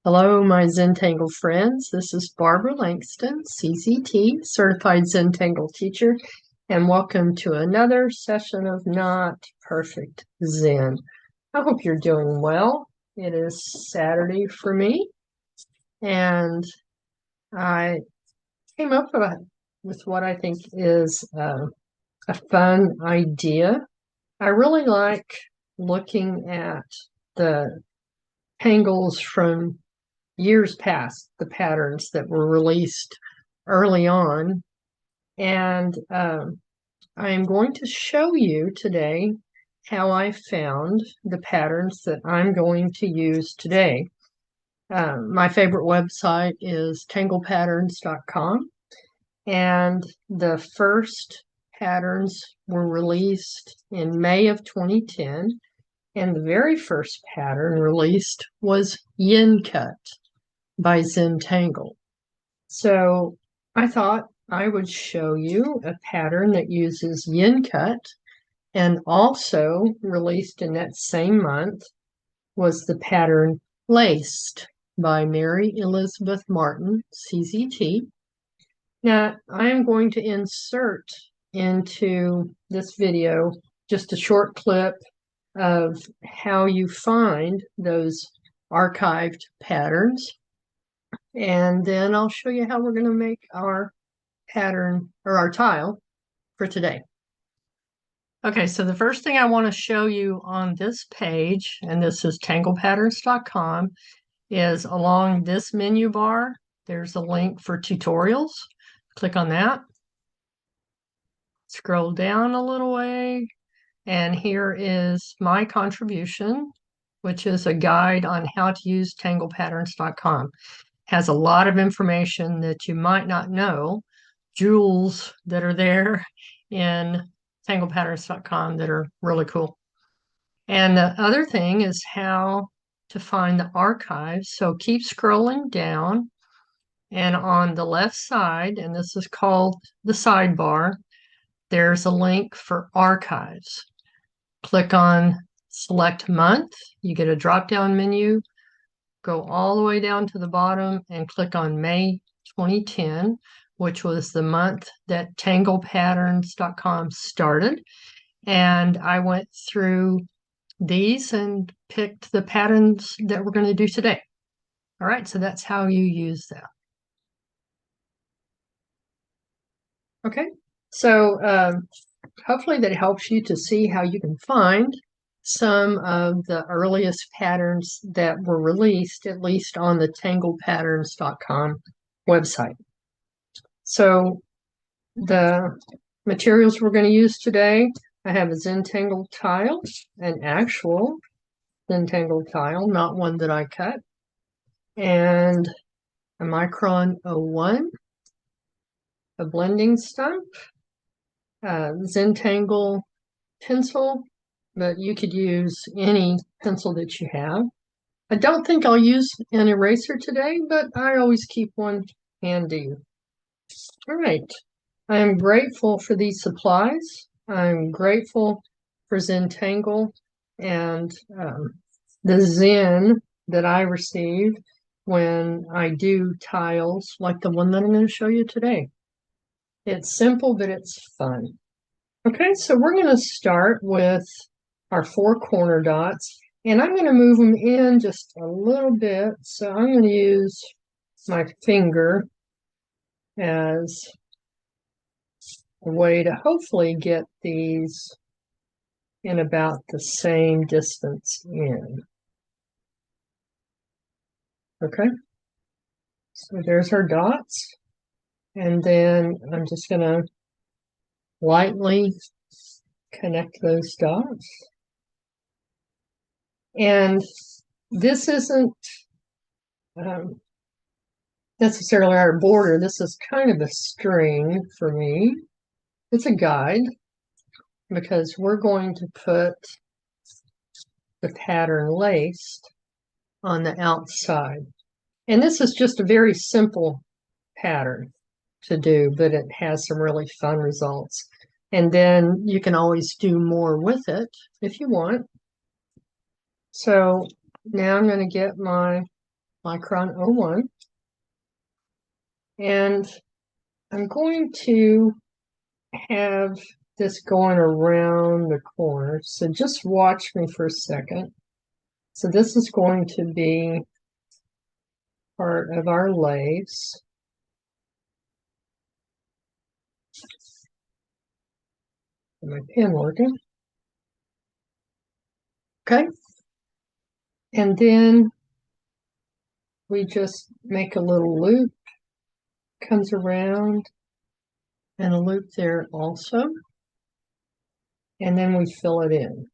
Hello, my Zentangle friends. This is Barbara Langston, CZT, Certified Zentangle Teacher, and welcome to another session of Not Perfect Zen. I hope you're doing well. It is Saturday for me, and I came up with what I think is a fun idea. I really like looking at the tangles from years past, the patterns that were released early on. And I am going to show you today how I found the patterns that I'm going to use today. My favorite website is tanglepatterns.com, and the first patterns were released in May of 2010, and the very first pattern released was Yincut by Zentangle. So I thought I would show you a pattern that uses Yincut, and also released in that same month was the pattern Laced by Mary Elizabeth Martin, CZT. Now I am going to insert into this video just a short clip of how you find those archived patterns. And then I'll show you how we're going to make our pattern or our tile for today. Okay, so the first thing I want to show you on this page, and this is tanglepatterns.com, is along this menu bar, there's a link for tutorials. Click on that. Scroll down a little way, and here is my contribution, which is a guide on how to use tanglepatterns.com. Has a lot of information that you might not know, jewels that are there in tanglepatterns.com that are really cool. And the other thing is how to find the archives. So keep scrolling down, and on the left side, and this is called the sidebar, there's a link for archives. Click on select month, you get a drop-down menu. Go all the way down to the bottom and click on May 2010, which was the month that tanglepatterns.com started. And I went through these and picked the patterns that we're going to do today. All right, so that's how you use that. Okay, so hopefully that helps you to see how you can find some of the earliest patterns that were released, at least on the tanglepatterns.com website. So the materials we're going to use today, I have a Zentangle tile, an actual Zentangle tile, not one that I cut, and a Micron 01, a blending stump, Zentangle pencil, but you could use any pencil that you have. I don't think I'll use an eraser today, but I always keep one handy. All right. I am grateful for these supplies. I'm grateful for Zentangle and the Zen that I receive when I do tiles like the one that I'm going to show you today. It's simple, but it's fun. Okay, so we're going to start with our 4 corner dots, and I'm going to move them in just a little bit. So I'm going to use my finger as a way to hopefully get these in about the same distance in. Okay, so there's our dots, and then I'm just going to lightly connect those dots. And this isn't necessarily our border. This is kind of a string for me. It's a guide because we're going to put the pattern laced on the outside. And this is just a very simple pattern to do, but it has some really fun results. And then you can always do more with it if you want. So now I'm going to get my Micron 01. And I'm going to have this going around the corner. So just watch me for a second. So this is going to be part of our lace. My pen working. Okay. And then we just make a little loop, comes around, and a loop there also. And then we fill it in.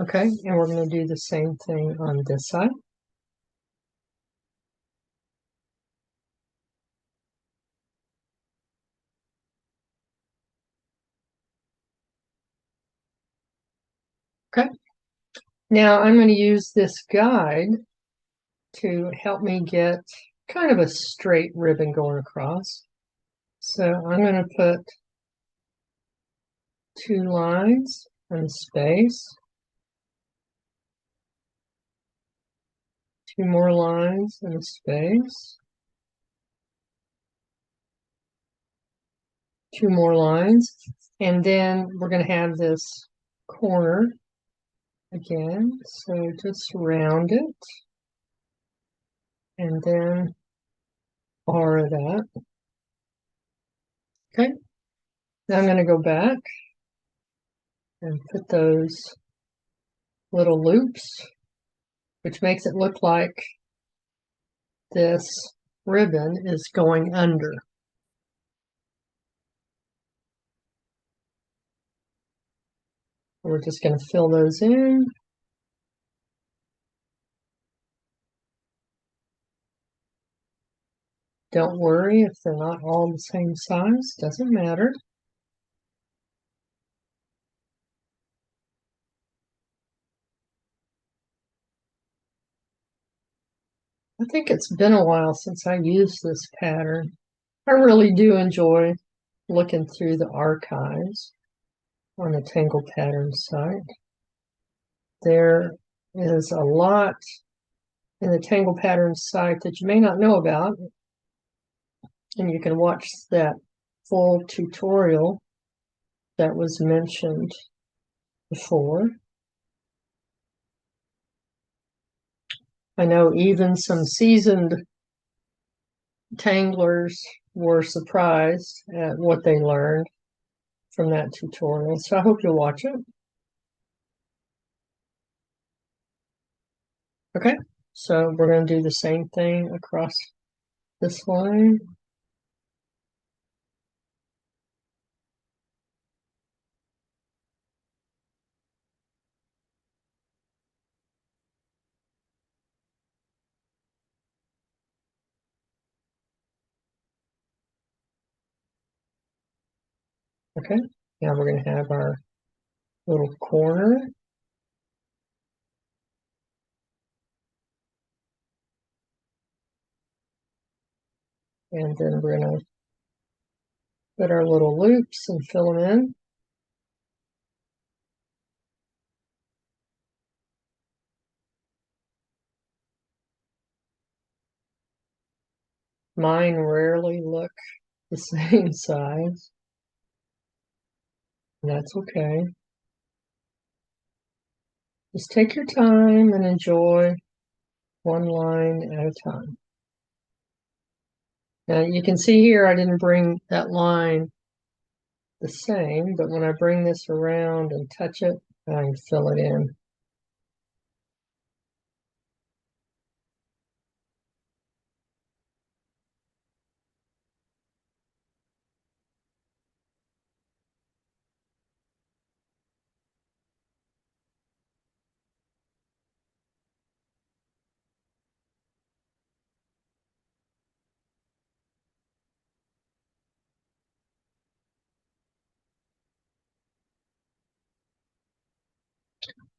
Okay, and we're going to do the same thing on this side. Okay, now I'm going to use this guide to help me get kind of a straight ribbon going across. So I'm going to put 2 lines and a space, 2 more lines and a space, 2 more lines, and then we're going to have this corner again. So just round it and then bar that. Okay, now I'm going to go back and put those little loops, which makes it look like this ribbon is going under. We're just going to fill those in. Don't worry if they're not all the same size, doesn't matter. I think it's been a while since I used this pattern. I really do enjoy looking through the archives on the Tangle Patterns site. There is a lot in the Tangle Patterns site that you may not know about, and you can watch that full tutorial that was mentioned before. I know even some seasoned tanglers were surprised at what they learned from that tutorial, so I hope you'll watch it. Okay, so we're going to do the same thing across this line. Okay, now we're going to have our little corner. And then we're going to put our little loops and fill them in. Mine rarely look the same size, and that's okay. Just take your time and enjoy one line at a time. Now you can see here I didn't bring that line the same, but when I bring this around and touch it, I can fill it in.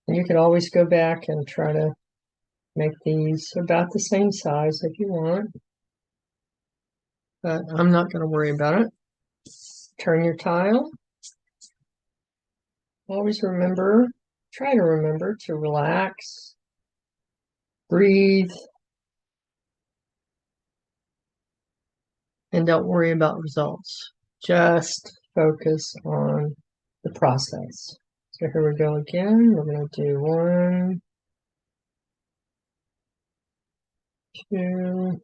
And you could always go back and try to make these about the same size if you want, but I'm not going to worry about it. Turn your tile. always try to remember to relax, breathe, and don't worry about results. Just focus on the process. So here we go again. We're going to do 1, 2,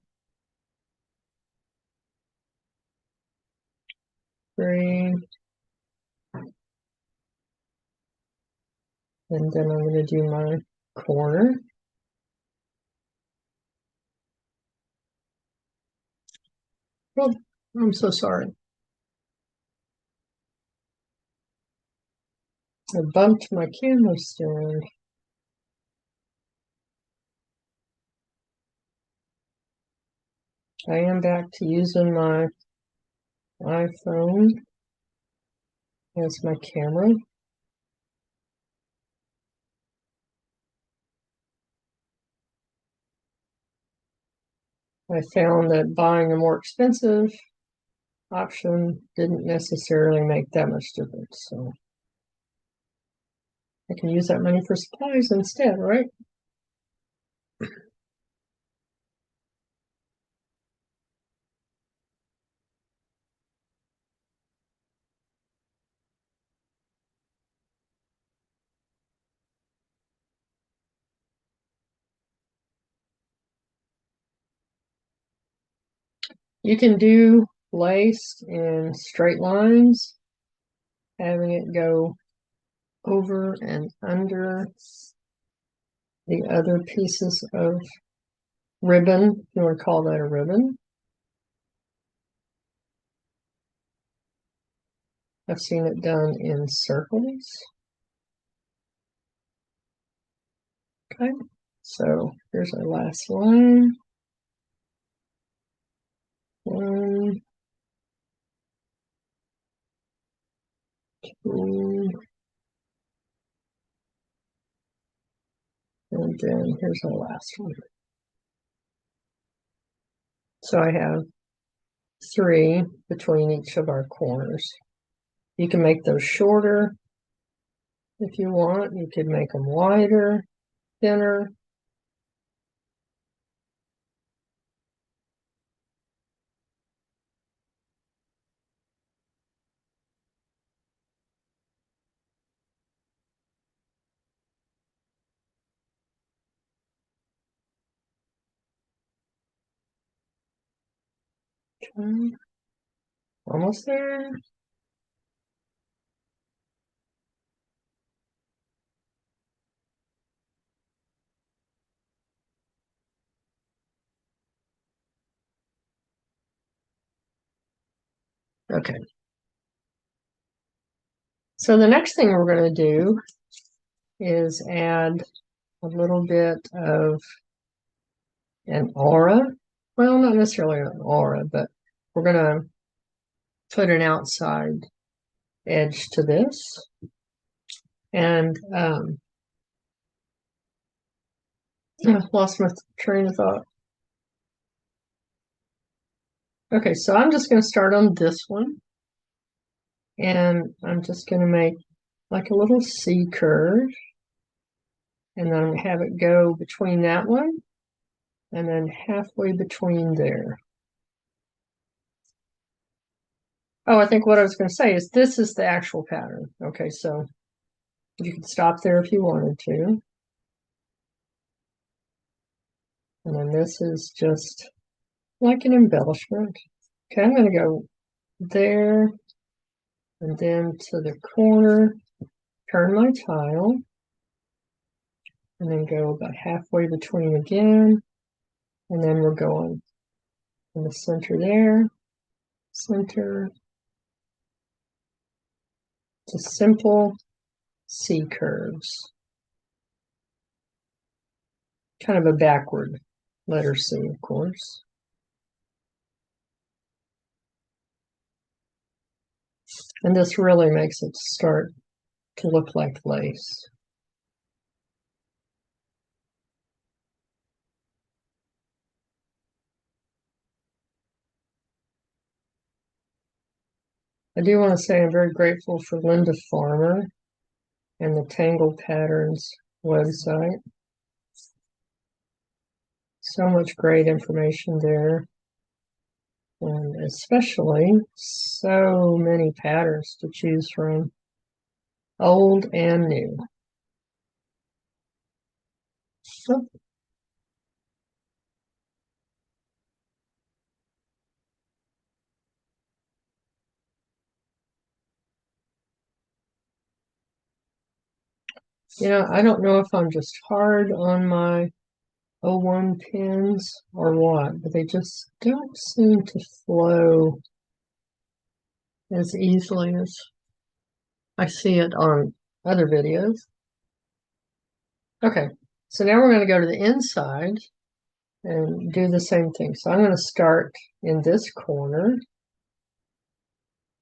3, and then I'm going to do my corner. Oh, I'm so sorry. I bumped my camera stand. I am back to using my iPhone as my camera. I found that buying a more expensive option didn't necessarily make that much difference, so I can use that money for supplies instead, right? You can do lace in straight lines, having it go over and under the other pieces of ribbon. If you want to call that a ribbon. I've seen it done in circles. Okay, so here's our last line. 1, 2, and then here's our last one. So I have 3 between each of our corners. You can make those shorter if you want. You could make them wider, thinner. Okay. Almost there. Okay. So the next thing we're going to do is add a little bit of an aura. Well, not necessarily an aura, but we're going to put an outside edge to this. And I lost my train of thought. Okay, so I'm just going to start on this one. And I'm just going to make like a little C curve. And then I'm going to have it go between that one and then halfway between there. Oh, I think what I was going to say is this is the actual pattern. Okay, so you can stop there if you wanted to. And then this is just like an embellishment. Okay, I'm going to go there and then to the corner, turn my tile, and then go about halfway between again. And then we're going in the center there, center, to simple C curves. Kind of a backward letter C, of course. And this really makes it start to look like lace. I do want to say I'm very grateful for Linda Farmer and the Tangle Patterns website. So much great information there, and especially so many patterns to choose from, old and new. Oh. You know, I don't know if I'm just hard on my 01 pins or what, but they just don't seem to flow as easily as I see it on other videos. Okay, so now we're going to go to the inside and do the same thing. So I'm going to start in this corner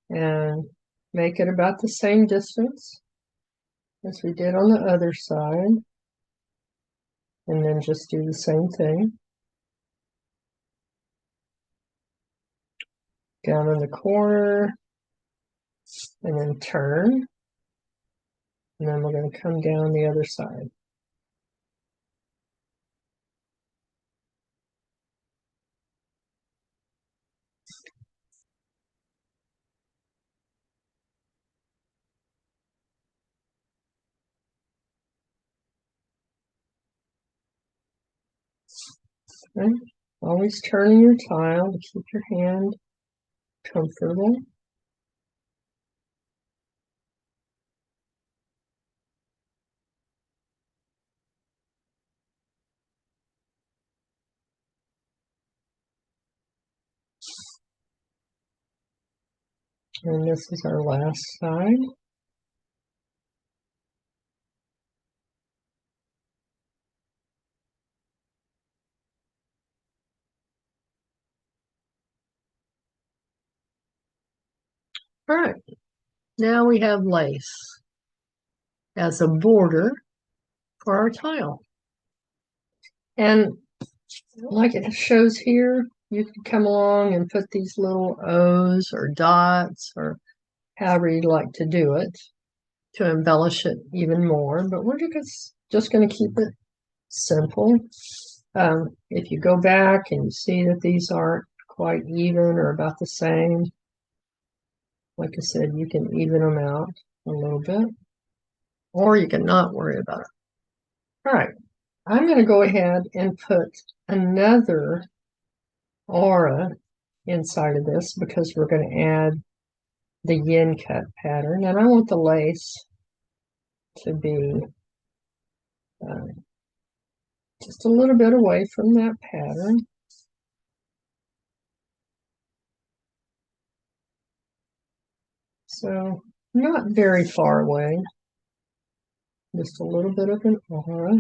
and make it about the same distance as we did on the other side, and then just do the same thing down in the corner, and then turn, and then we're going to come down the other side. Okay. Always turning your tile to keep your hand comfortable. And this is our last side. All right, now we have lace as a border for our tile. And like it shows here, you can come along and put these little O's or dots or however you'd like to do it to embellish it even more. But we're just going to keep it simple. If you go back and you see that these aren't quite even or about the same, like I said, you can even them out a little bit, or you can not worry about it. All right, I'm going to go ahead and put another aura inside of this because we're going to add the Yincut pattern, and I want the lace to be just a little bit away from that pattern. So not very far away, just a little bit of an aura.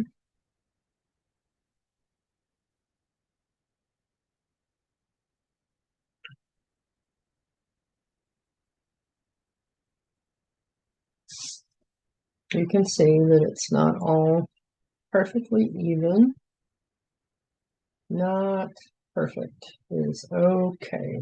You can see that it's not all perfectly even. Not perfect is okay.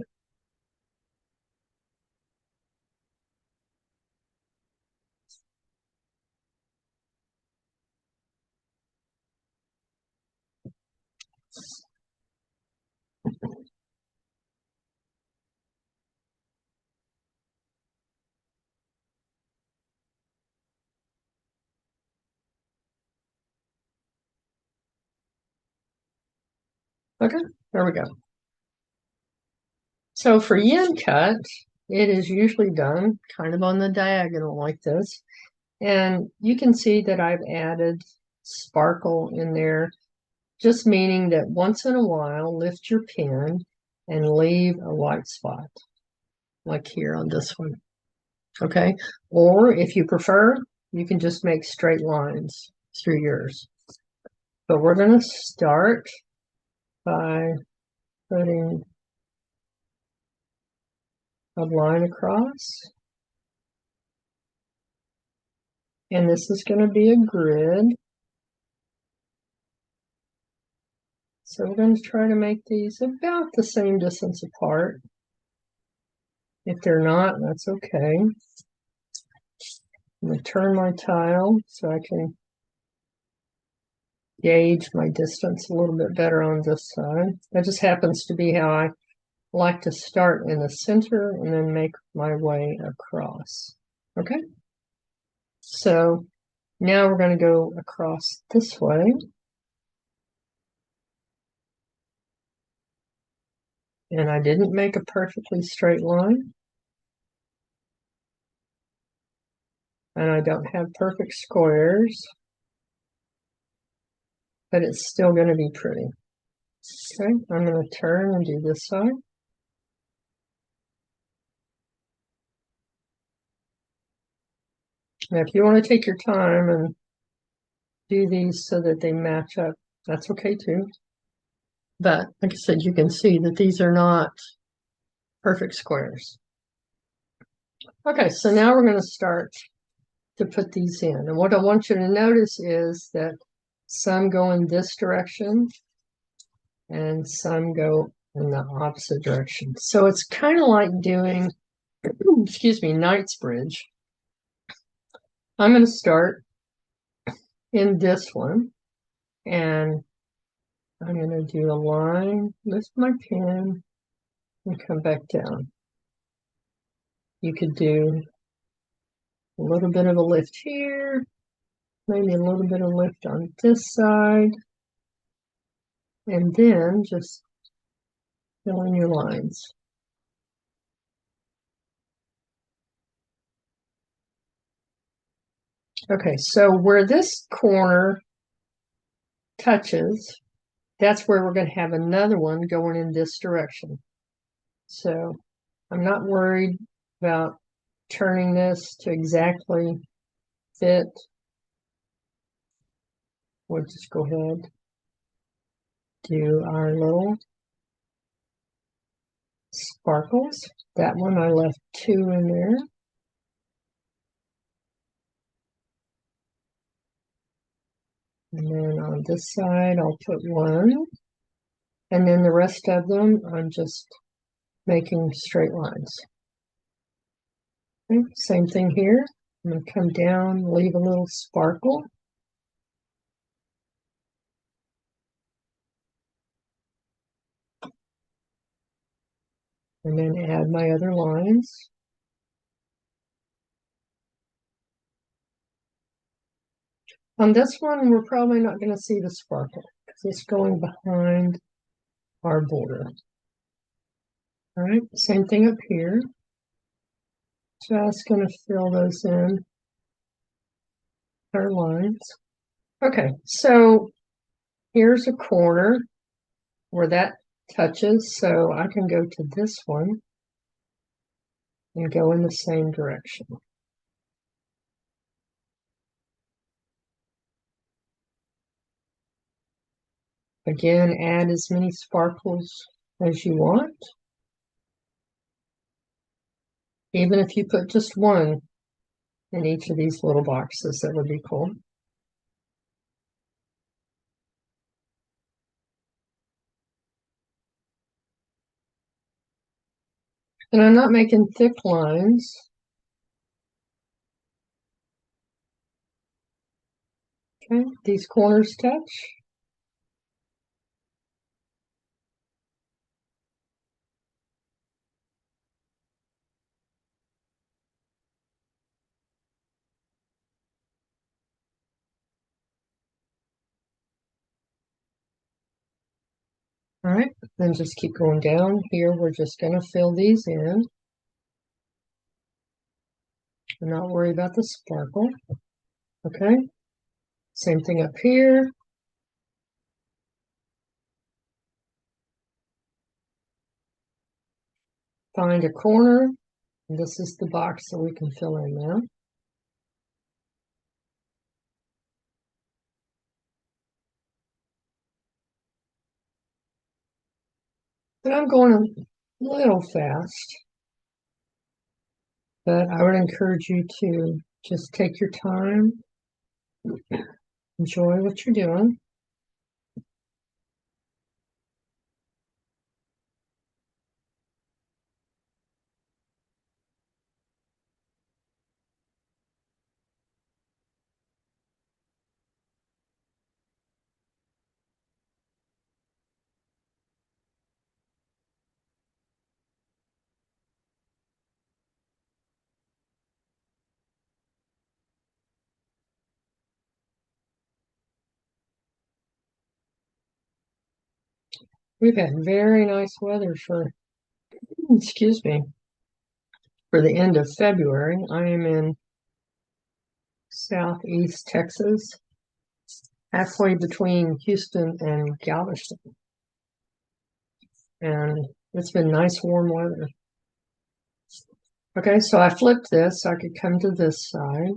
Okay, there we go. So for Yincut, it is usually done kind of on the diagonal like this. And you can see that I've added sparkle in there, just meaning that once in a while, lift your pen and leave a white spot, like here on this one. Okay, or if you prefer, you can just make straight lines through yours. But we're going to start by putting a line across. And this is going to be a grid. So we're going to try to make these about the same distance apart. If they're not, that's okay. I'm going to turn my tile so I can gauge my distance a little bit better on this side. That just happens to be how I like to start in the center and then make my way across. Okay, so now we're going to go across this way. And I didn't make a perfectly straight line. And I don't have perfect squares. But it's still going to be pretty. Okay, I'm going to turn and do this side. Now, if you want to take your time and do these so that they match up, that's okay too. But like I said, you can see that these are not perfect squares. Okay, so now we're going to start to put these in. And what I want you to notice is that some go in this direction and some go in the opposite direction. So it's kind of like doing, excuse me, Knightsbridge. I'm going to start in this one, and I'm going to do a line, lift my pen, and come back down. You could do a little bit of a lift here, maybe a little bit of lift on this side, and then just fill in your lines. Okay, so where this corner touches, that's where we're going to have another one going in this direction. So I'm not worried about turning this to exactly fit. We'll just go ahead, do our little sparkles. That one I left 2 in there. And then on this side, I'll put 1. And then the rest of them, I'm just making straight lines. Okay, same thing here. I'm going to come down, leave a little sparkle. And then add my other lines. On this one, we're probably not going to see the sparkle because it's going behind our border. All right, same thing up here. Just going to fill those in, our lines. Okay, so here's a corner where that touches, so I can go to this one and go in the same direction. Again, add as many sparkles as you want. Even if you put just 1 in each of these little boxes, that would be cool. And I'm not making thick lines. Okay, these corners touch. All right, then just keep going down here. We're just going to fill these in. And not worry about the sparkle. Okay, same thing up here. Find a corner. And this is the box that we can fill in now. But I'm going a little fast. But I would encourage you to just take your time, enjoy what you're doing. We've had very nice weather excuse me, for the end of February. I am in southeast Texas, halfway between Houston and Galveston. And it's been nice warm weather. Okay, so I flipped this so I could come to this side.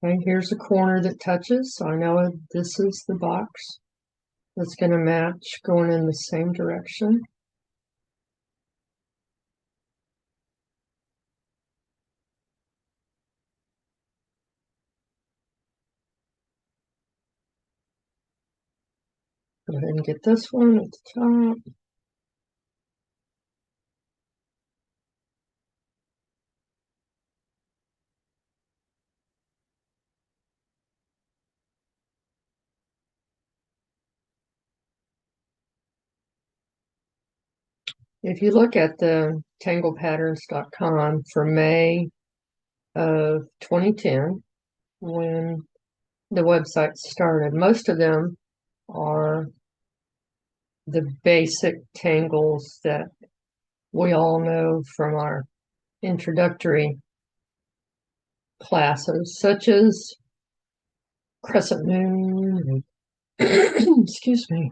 Okay, here's a corner that touches, so I know this is the box that's going to match going in the same direction. Go ahead and get this one at the top. If you look at the tanglepatterns.com for May of 2010, when the website started, most of them are the basic tangles that we all know from our introductory classes, such as crescent moon, excuse me,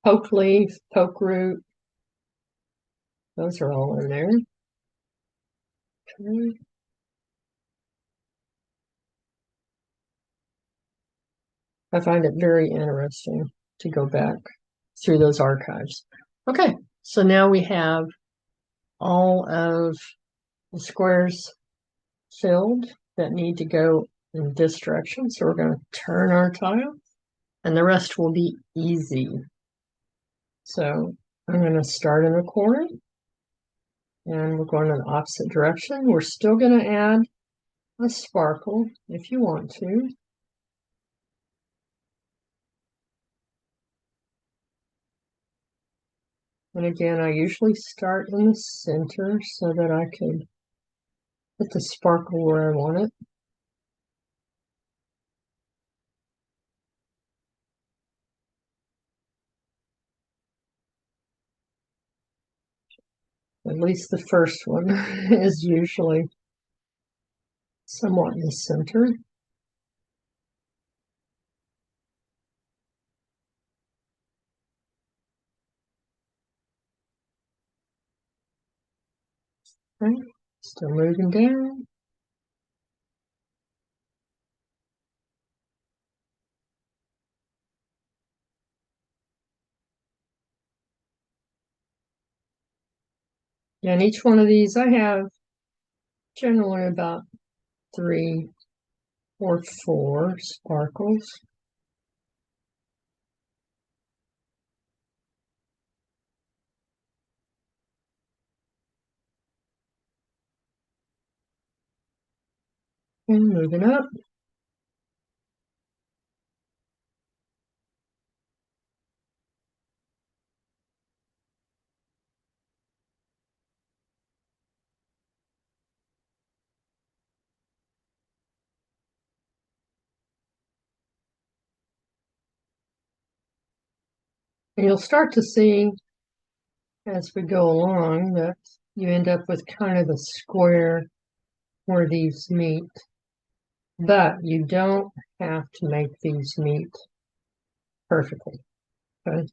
poke leaf, poke root. Those are all in there. Okay. I find it very interesting to go back through those archives. Okay, so now we have all of the squares filled that need to go in this direction. So we're going to turn our tile and the rest will be easy. So I'm going to start in the corner and we're going in the opposite direction. We're still going to add a sparkle if you want to. And again, I usually start in the center so that I can put the sparkle where I want it. At least the first one is usually somewhat in the center. Okay, still moving down. And each one of these I have generally about 3 or 4 sparkles. And moving up. And you'll start to see as we go along that you end up with kind of a square where these meet. But you don't have to make these meet perfectly. Okay.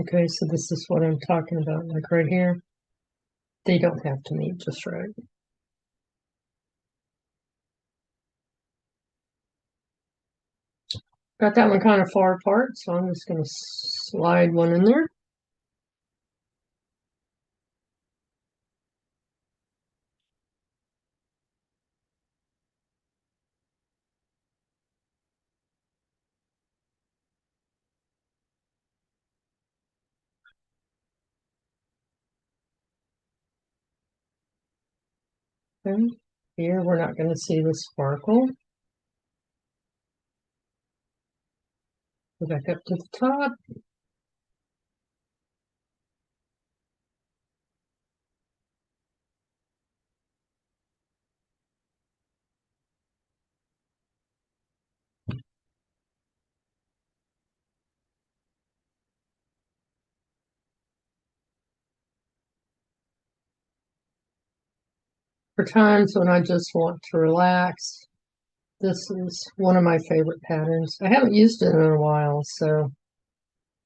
Okay, so this is what I'm talking about, like right here. They don't have to meet just right. Got that one kind of far apart, so I'm just going to slide one in there. Okay. Here we're not going to see the sparkle. Go back up to the top. For times when I just want to relax, this is one of my favorite patterns. I haven't used it in a while, so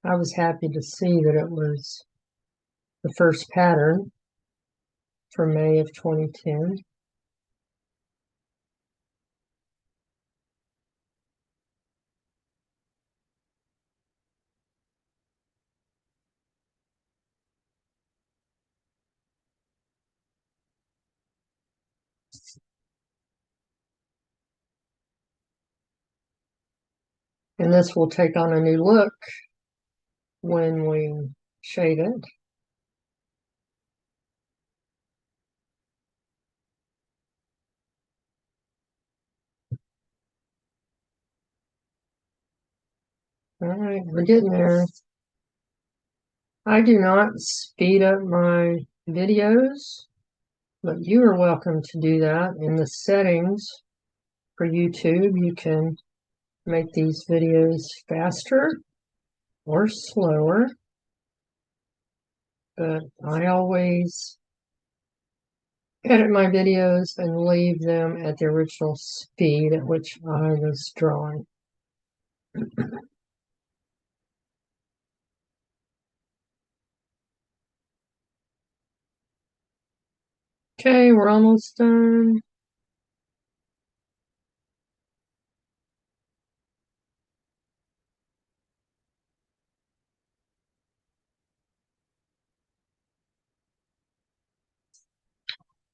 I was happy to see that it was the first pattern for May of 2010. And this will take on a new look when we shade it. All right, we're getting there. I do not speed up my videos, but you are welcome to do that. In the settings for YouTube, you can make these videos faster or slower, but I always edit my videos and leave them at the original speed at which I was drawing. Okay, we're almost done.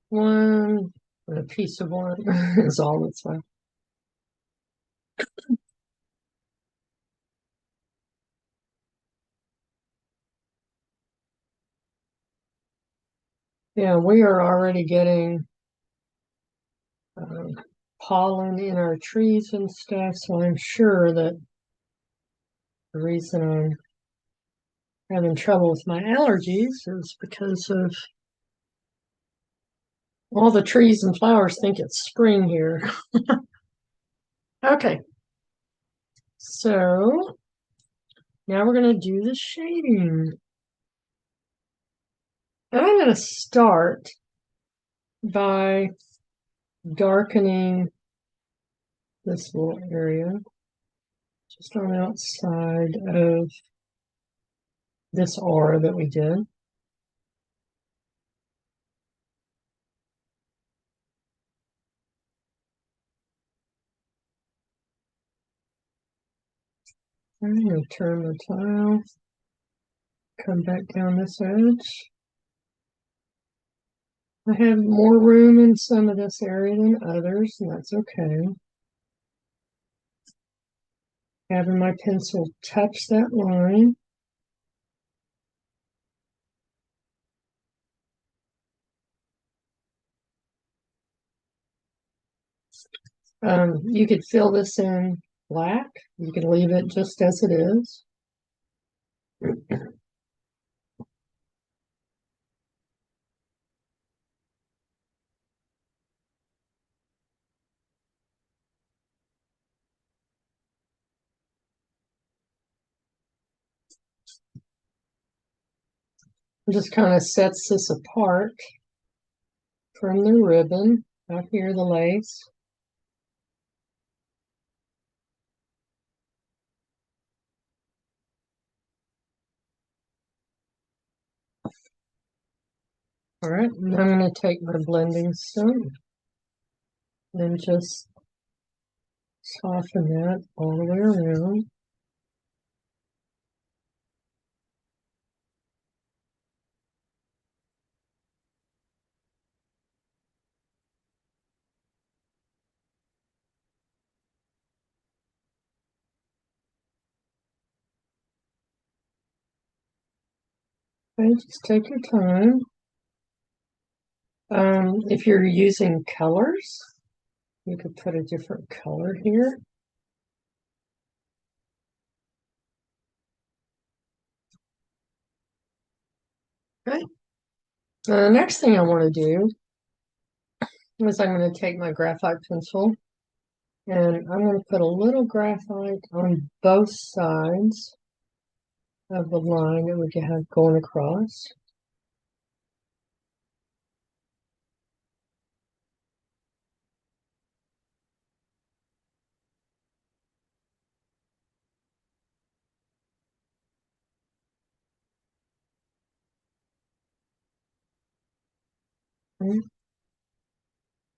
One, and a piece of one is all that's left. Yeah, we are already getting pollen in our trees and stuff, so I'm sure that the reason I'm having trouble with my allergies is because of all the trees and flowers think it's spring here. Okay, so now we're going to do the shading. And I'm going to start by darkening this little area just on the outside of this aura that we did. I'm going to turn the tile, come back down this edge. I have more room in some of this area than others, and that's okay. Having my pencil touch that line. You could fill this in black. You can leave it just as it is. Just kind of sets this apart from the ribbon. Up here, the lace. All right, now I'm going to take my blending stone and just soften that all the way around. Okay, just take your time. If you're using colors, you could put a different color here. Okay. The next thing I want to do is I'm going to take my graphite pencil and I'm going to put a little graphite on both sides of the line that we have going across.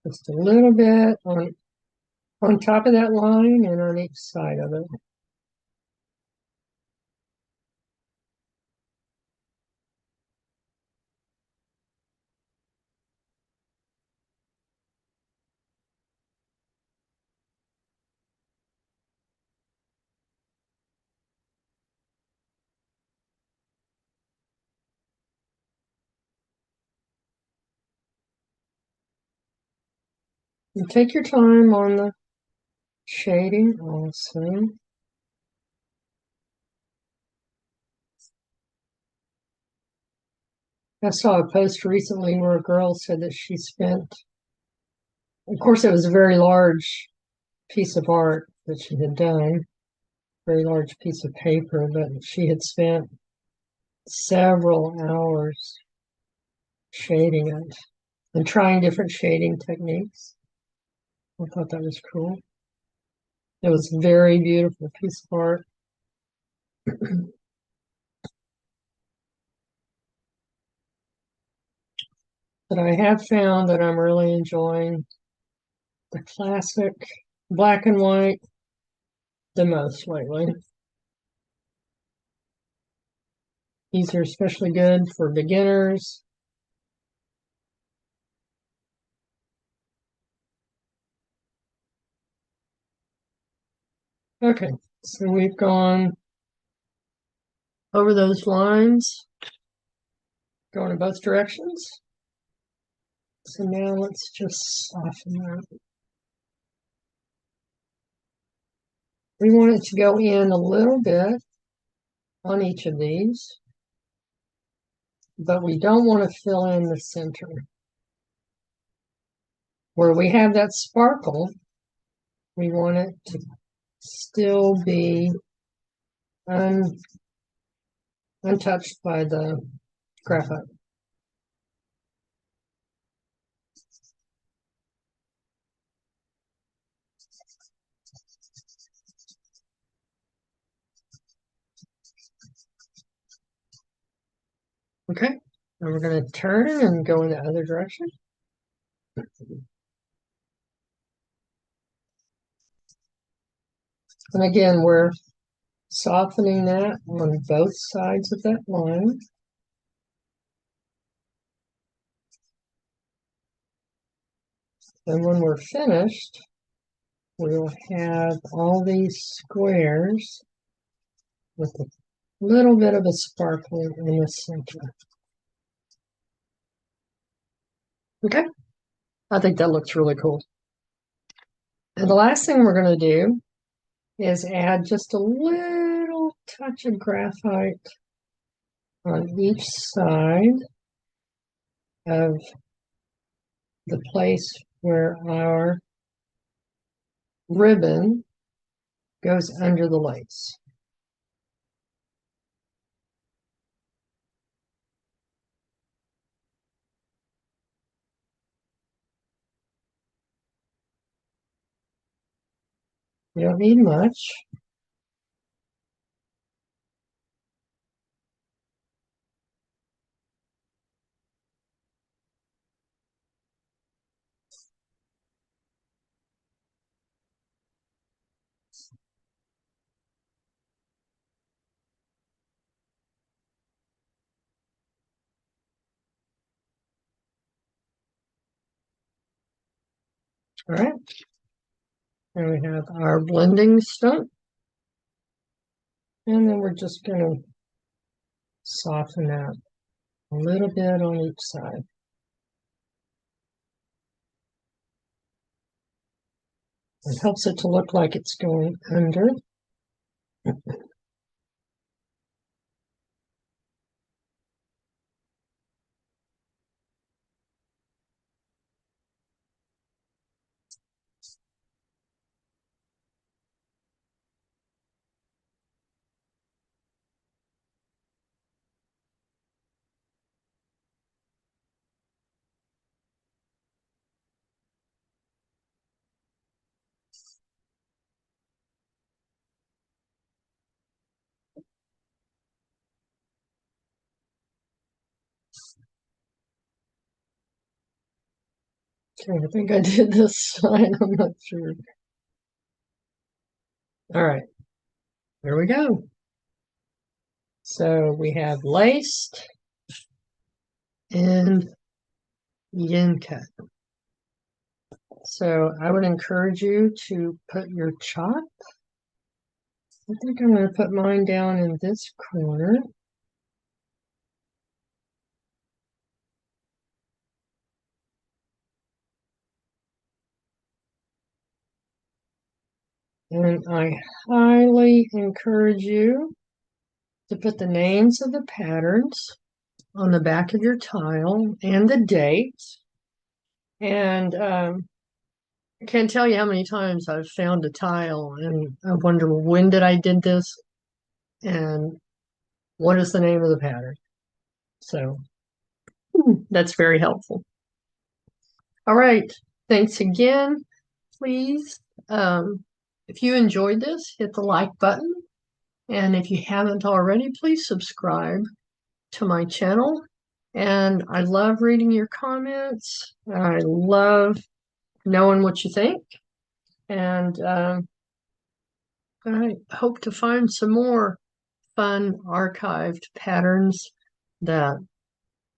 Just a little bit on top of that line and on each side of it. You take your time on the shading also. I saw a post recently where a girl said that she spent, of course, it was a very large piece of art that she had done, very large piece of paper, but she had spent several hours shading it and trying different shading techniques. I thought that was cool. It was a very beautiful piece of art. But I have found that I'm really enjoying the classic black and white the most lately. These are especially good for beginners. Okay, so we've gone over those lines, going in both directions. So now let's just soften that. We want it to go in a little bit on each of these, but we don't want to fill in the center. Where we have that sparkle, we want it to still be untouched by the graphite. Okay, and we're going to turn and go in the other direction. And again, we're softening that on both sides of that line. And when we're finished, we'll have all these squares with a little bit of a sparkle in the center. Okay, I think that looks really cool. And the last thing we're going to do is add just a little touch of graphite on each side of the place where our ribbon goes under the lace. You don't need much. All right. And we have our blending stump. And then we're just going to soften out a little bit on each side. It helps it to look like it's going under. Okay, I think I did this side. I'm not sure. All right, here we go. So we have laced and Yincut. So I would encourage you to put your chalk. I think I'm going to put mine down in this corner. And I highly encourage you to put the names of the patterns on the back of your tile and the date. And I can't tell you how many times I've found a tile and I wonder, when did I did this and what is the name of the pattern? So that's very helpful. All right. Thanks again. Please, if you enjoyed this, hit the like button. And if you haven't already, please subscribe to my channel. And I love reading your comments. I love knowing what you think. And I hope to find some more fun archived patterns that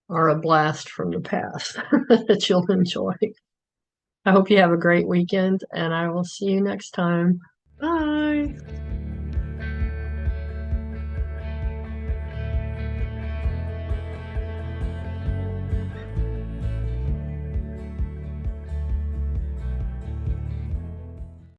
are a blast from the past that you'll enjoy. I hope you have a great weekend, and I will see you next time. Bye.